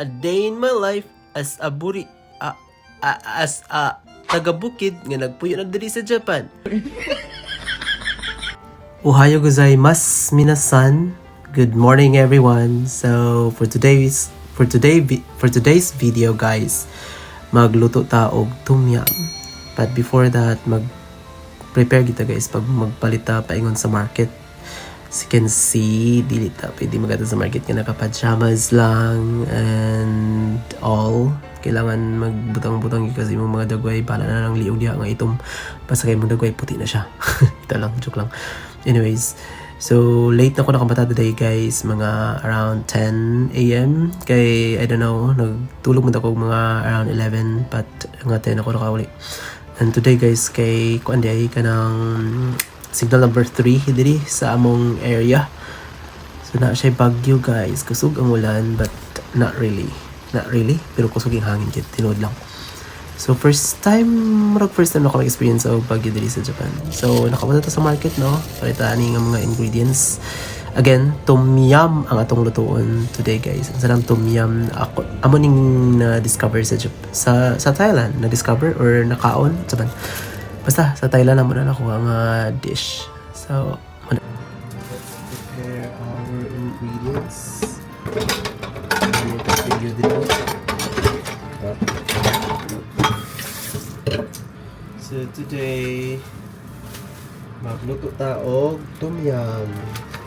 a day in my life as a as a taga-bukid nga nagpuyo na diri sa Japan. Ohayo gozaimasu minasan. Good morning everyone. So for today's video guys, magluto ta og tom yum. But before that, mag-prepare kita guys pag magpalita paingon sa market. As you can see, dili ta pwede magata sa market ka naka-pajamas lang and all. Kailangan magbutang-butang kasi yung mga dagway bala na lang liog diha nga itom. Basta kay mga dagway puti na siya. Ito lang, joke lang. Anyways, so late na ko nakabata today guys, mga around 10 a.m. Kay I don't know, nagtulog mo ako mga around 11 but nga 10 ako nakauli. And today guys, kay kuan di ka ng signal number 3 diri sa among area. So na siya bagyo guys, kusog ang ulan but not really, pero kusog yung hangin kit tinuod lang. So first time ako nag-experience of bagyo diri sa Japan. So nakapunta ta sa market no, palita ani nga mga ingredients. Again, tom yum ang atong lutuon today guys. Ang sarang tom yum ako amo ning na-discover sa Thailand, na-discover or nakaon sa ban. Basta sa Thailand naman na nakuha nga dish. So let's prepare our ingredients. So today magluto ta og tom yum.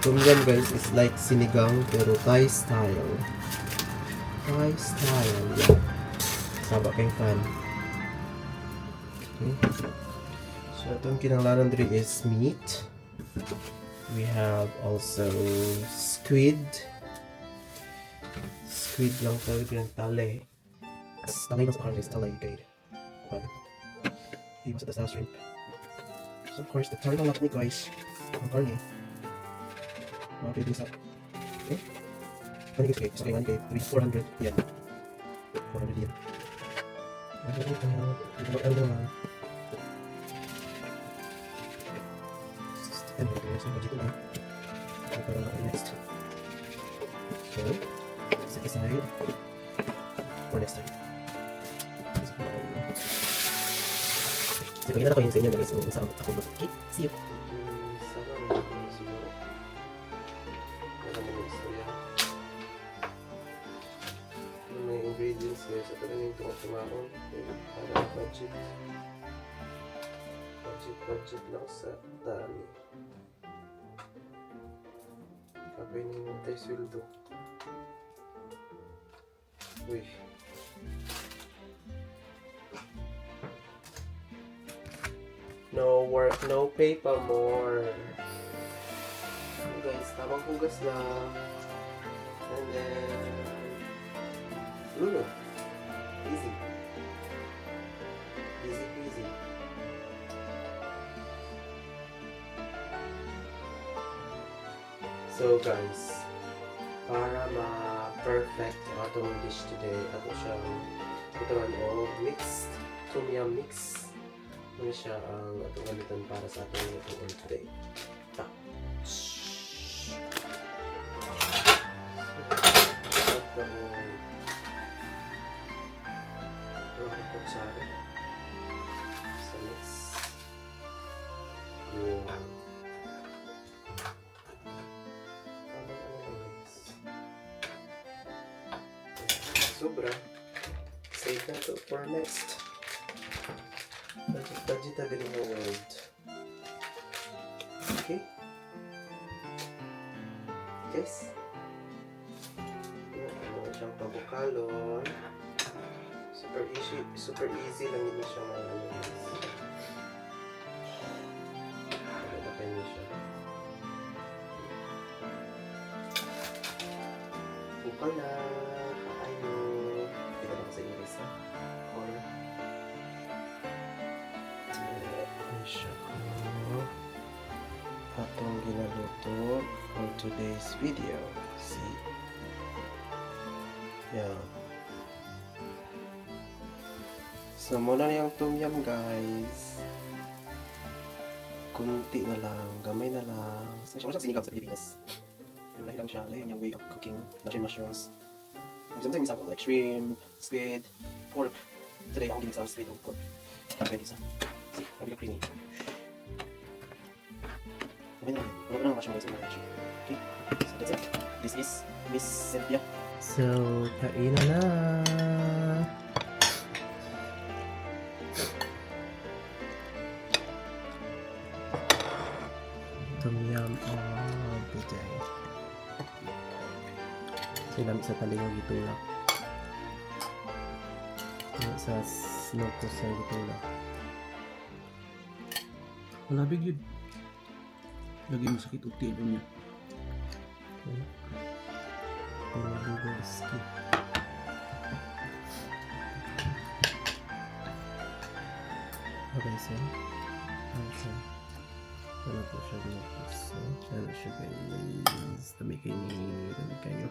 Tom yum guys is like sinigang pero Thai style. Yeah. Saba kay fan. Okay. So itong kinahanglanon diri is meat. We have also squid. Squid lang tawag ng tale. Talay mas karne is talay kay. Iwas sa shrimp. So of course, the target lang ni guys. Ang karne. Mga pwede sa. Okay. Ano yung so kailan kay 400 yen. 400 yen. And there's some budget now. Next. So, set aside for next time. So, pagkita ko yung sa inyo guys, kung saan ako mag okay, see you! May ingredients guys, ito lang yung tumakon para budget lang sa dami. Kapay ninyo tayo sweldo. Uy. No work, no pay pa more. Guys, tamang hugas lang. And then easy. Easy peasy. So guys, para ma-perfect ang atong dish today, ako siyang ituan o mixed tom yum mix. Ano siya ang atong gamitan para sa atong lutuan today. Sa mix. Sobra. Save na to for next. Budget din mo world. Okay? Yes? Ano siyang pabukalon. Super easy lang yun siya mga niyo siya. Bukal na. Kaayo. Kita lang sa inyo guys ha. Or ano siya atong ginaluto for today's video. See? Yeah. So muna na yung tom yum guys. Kunti na lang, gamay na lang. So siya sinigang sa Pilipinas. Lahi lang siya, lahi yung way of cooking. Natural mushrooms. Sometimes ako like shrimp, squid, pork. Today ako ginig sa squid o pork. Pwede sa. See, sabi ka creamy. Sabi na, wala ko na masyong guys. Okay, so that's it. This is Miss Cynthia. So, kain na. Tom yum biday. So, ilang sa talingog itulak. Sa snow ko sa itulak. Wala big yun. Lagi masakit o tilo niya. Okay. Pinabigay skip. Okay, so. Okay. Ano po siya ginapos? Ano siya guys? Dami kayo.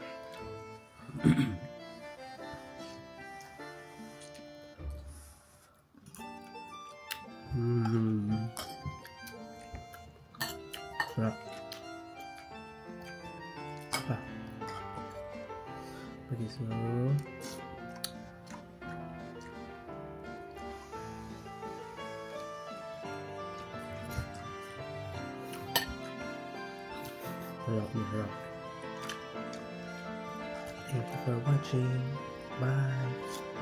Sarap. Pa. Okay, so. Sarap. Thank you for watching. Bye.